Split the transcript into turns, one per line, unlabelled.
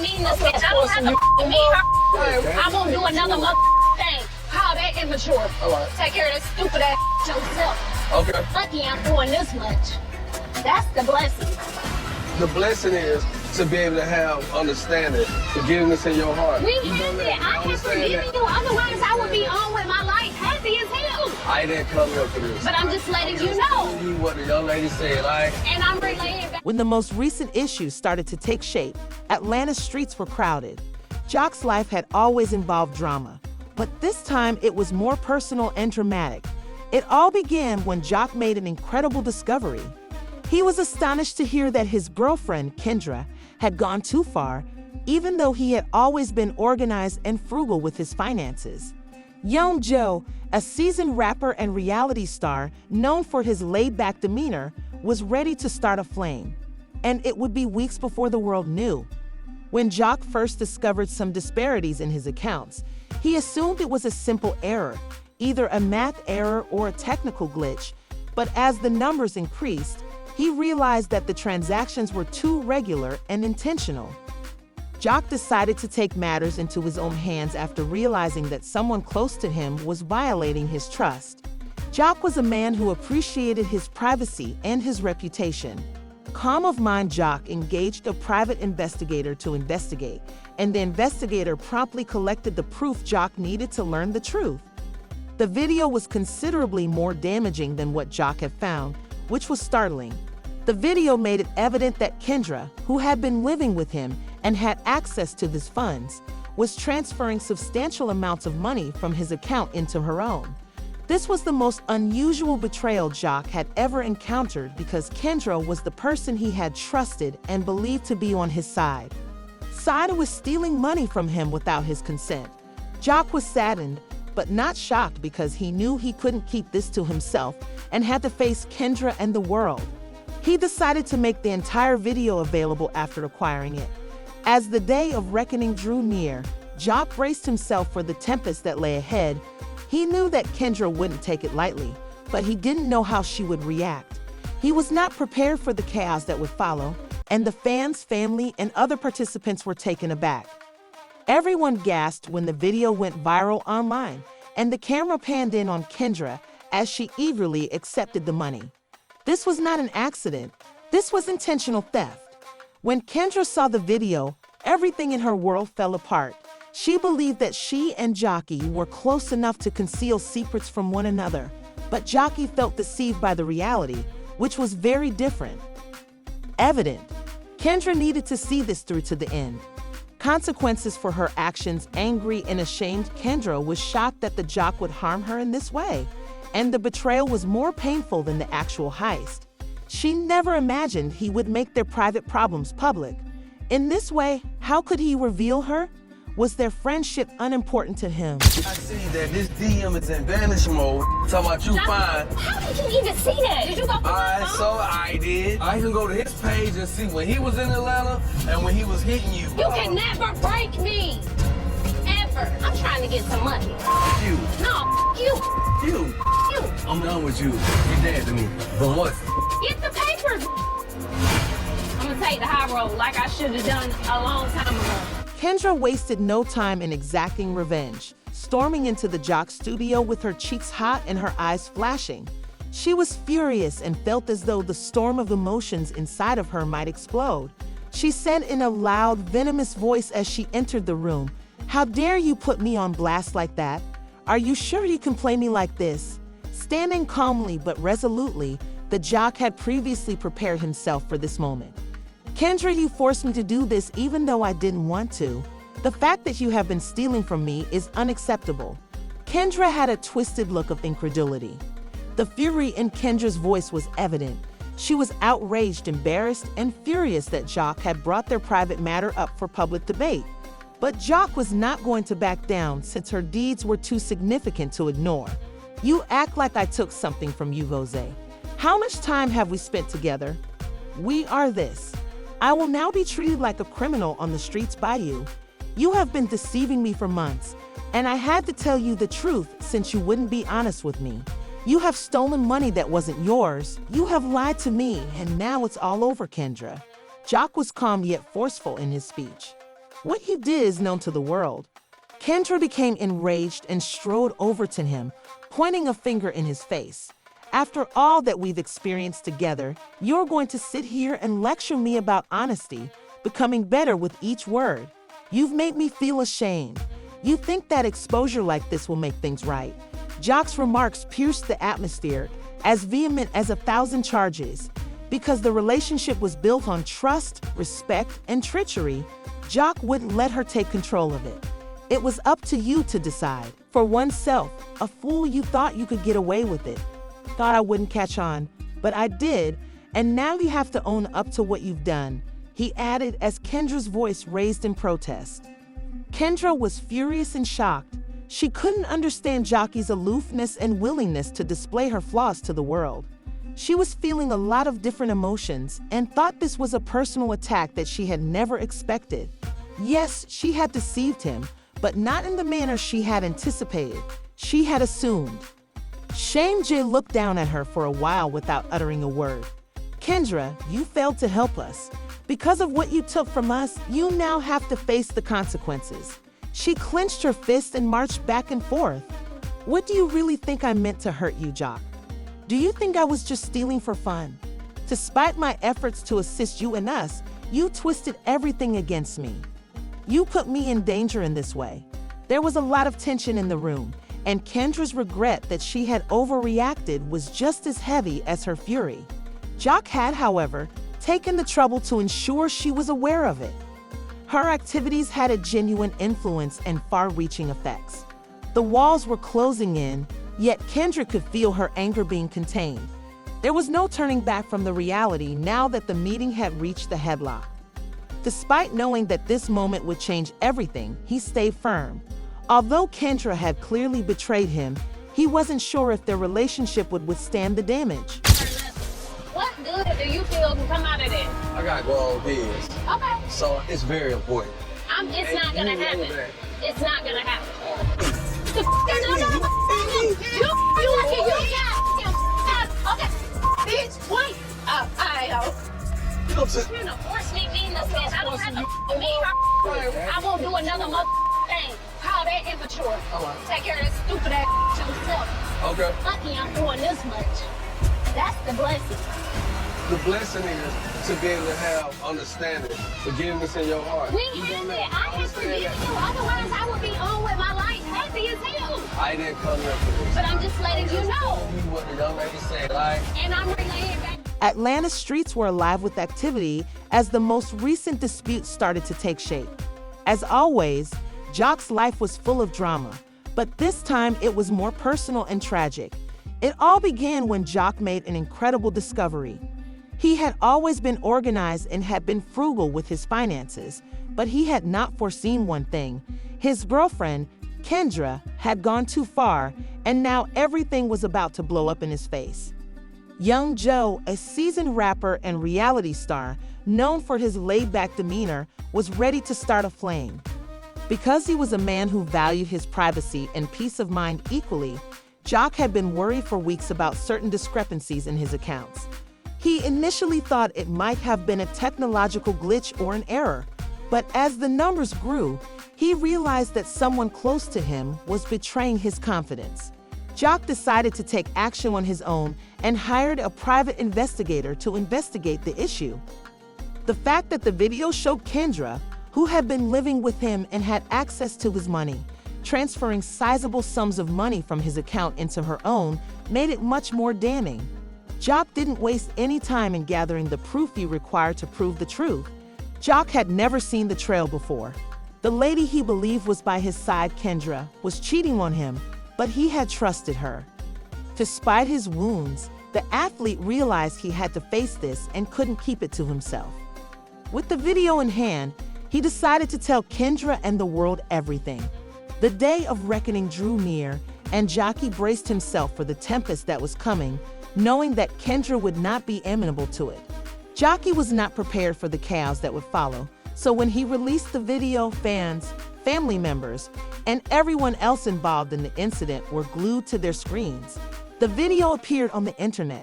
mean this bitch. I don't have to meet her. I won't do another thing. Call that immature.
All right.
Take care of that stupid ass yourself.
Okay.
Lucky I'm doing this much. That's the blessing.
The blessing is to be able to have understanding, forgiveness in your heart.
We have it. I have forgiven you. Otherwise, I would be on with my life happy as hell.
I didn't come here for this.
But I'm just letting you know.
You what the young lady said,
And I'm relaying back.
When the most recent issues started to take shape, Atlanta's streets were crowded. Joc's life had always involved drama, but this time it was more personal and dramatic. It all began when Joc made an incredible discovery. He was astonished to hear that his girlfriend, Kendra, had gone too far, even though he had always been organized and frugal with his finances. Yung Joc, a seasoned rapper and reality star known for his laid-back demeanor, was ready to start a flame. And it would be weeks before the world knew. When Joc first discovered some disparities in his accounts, he assumed it was a simple error, either a math error or a technical glitch. But as the numbers increased, he realized that the transactions were too regular and intentional. Joc decided to take matters into his own hands after realizing that someone close to him was violating his trust. Joc was a man who appreciated his privacy and his reputation. Calm of mind, Joc engaged a private investigator to investigate, and the investigator promptly collected the proof Joc needed to learn the truth. The video was considerably more damaging than what Joc had found, which was startling. The video made it evident that Kendra, who had been living with him and had access to his funds, was transferring substantial amounts of money from his account into her own. This was the most unusual betrayal Joc had ever encountered because Kendra was the person he had trusted and believed to be on his side. Side was stealing money from him without his consent. Joc was saddened, but not shocked because he knew he couldn't keep this to himself and had to face Kendra and the world. He decided to make the entire video available after acquiring it. As the day of reckoning drew near, Joc braced himself for the tempest that lay ahead. He knew that Kendra wouldn't take it lightly, but he didn't know how she would react. He was not prepared for the chaos that would follow, and the fans, family, and other participants were taken aback. Everyone gasped when the video went viral online, and the camera panned in on Kendra as she eagerly accepted the money. This was not an accident. This was intentional theft. When Kendra saw the video, everything in her world fell apart. She believed that she and Joc were close enough to conceal secrets from one another, but Joc felt deceived by the reality, which was very different. Evident. Kendra needed to see this through to the end. Consequences for her actions. Angry and ashamed, Kendra was shocked that the Joc would harm her in this way, and the betrayal was more painful than the actual heist. She never imagined he would make their private problems public. In this way, how could he reveal her? Was their friendship unimportant to him?
I see that this DM is in vanish mode. Talking about you fine.
How did you even see that? Did you go through my phone?
So I did. I can go to his page and see when he was in Atlanta and when he was hitting you.
You can never break me. Ever. I'm trying to get some money.
You.
No, you.
You.
You.
I'm done with you. You're dead to me. But what?
Get the papers. I'm gonna take the high road like I should have done a long time ago.
Kendra wasted no time in exacting revenge, storming into the Joc studio with her cheeks hot and her eyes flashing. She was furious and felt as though the storm of emotions inside of her might explode. She said in a loud, venomous voice as she entered the room, "How dare you put me on blast like that? Are you sure you can play me like this?" Standing calmly but resolutely, the Joc had previously prepared himself for this moment. "Kendra, you forced me to do this even though I didn't want to. The fact that you have been stealing from me is unacceptable." Kendra had a twisted look of incredulity. The fury in Kendra's voice was evident. She was outraged, embarrassed, and furious that Joc had brought their private matter up for public debate. But Joc was not going to back down since her deeds were too significant to ignore. "You act like I took something from you, Jose. How much time have we spent together? We are this. I will now be treated like a criminal on the streets by you. You have been deceiving me for months, and I had to tell you the truth since you wouldn't be honest with me. You have stolen money that wasn't yours. You have lied to me, and now it's all over, Kendra." Joc was calm yet forceful in his speech. What he did is known to the world. Kendra became enraged and strode over to him, pointing a finger in his face. After all that we've experienced together, you're going to sit here and lecture me about honesty, becoming better with each word. You've made me feel ashamed. You think that exposure like this will make things right? Joc's remarks pierced the atmosphere, as vehement as 1,000 charges. Because the relationship was built on trust, respect, and treachery, Joc wouldn't let her take control of it. It was up to you to decide. For oneself, a fool, you thought you could get away with it. Thought I wouldn't catch on, but I did, and now you have to own up to what you've done, he added as Kendra's voice raised in protest. Kendra was furious and shocked. She couldn't understand Joc's aloofness and willingness to display her flaws to the world. She was feeling a lot of different emotions and thought this was a personal attack that she had never expected. Yes, she had deceived him, but not in the manner she had anticipated. She had assumed. Shame J looked down at her for a while without uttering a word. Kendra, you failed to help us. Because of what you took from us, you now have to face the consequences. She clenched her fist and marched back and forth. What do you really think I meant to hurt you, Joc? Do you think I was just stealing for fun? Despite my efforts to assist you and us, you twisted everything against me. You put me in danger in this way. There was a lot of tension in the room, and Kendra's regret that she had overreacted was just as heavy as her fury. Joc had, however, taken the trouble to ensure she was aware of it. Her activities had a genuine influence and far-reaching effects. The walls were closing in, yet Kendra could feel her anger being contained. There was no turning back from the reality now that the meeting had reached the headlock. Despite knowing that this moment would change everything, he stayed firm. Although Kendra had clearly betrayed him, he wasn't sure if their relationship would withstand the damage.
What good do you feel can come out of this?
I got grown kids,
Okay.
so it's very important.
It's not gonna happen. It's not gonna happen. You okay, bitch, wait. You're gonna force me mean this bitch. I don't have to mean her. I won't do another thing. Call that immature. Take care of that stupid ass yourself.
Okay.
Lucky I'm doing this much. That's the blessing.
The blessing is to be able to have understanding, forgiveness in your heart.
We have it. I have forgiven you. Otherwise, I would be on with my life happy as hell.
I didn't come here for this.
But I'm just letting you know.
What the young lady said, like.
And I'm relaying back.
Atlanta's streets were alive with activity as the most recent dispute started to take shape. As always, Joc's life was full of drama, but this time it was more personal and tragic. It all began when Joc made an incredible discovery. He had always been organized and had been frugal with his finances, but he had not foreseen one thing. His girlfriend, Kendra, had gone too far, and now everything was about to blow up in his face. Yung Joc, a seasoned rapper and reality star, known for his laid-back demeanor, was ready to start a flame. Because he was a man who valued his privacy and peace of mind equally, Joc had been worried for weeks about certain discrepancies in his accounts. He initially thought it might have been a technological glitch or an error, but as the numbers grew, he realized that someone close to him was betraying his confidence. Joc decided to take action on his own and hired a private investigator to investigate the issue. The fact that the video showed Kendra, who had been living with him and had access to his money, transferring sizable sums of money from his account into her own, made it much more damning. Joc didn't waste any time in gathering the proof he required to prove the truth. Joc had never seen the trail before. The lady he believed was by his side, Kendra, was cheating on him, but he had trusted her. Despite his wounds, the athlete realized he had to face this and couldn't keep it to himself. With the video in hand, he decided to tell Kendra and the world everything. The day of reckoning drew near, and Joc braced himself for the tempest that was coming, knowing that Kendra would not be amenable to it. Joc was not prepared for the chaos that would follow, so when he released the video, fans, family members, and everyone else involved in the incident were glued to their screens. The video appeared on the internet,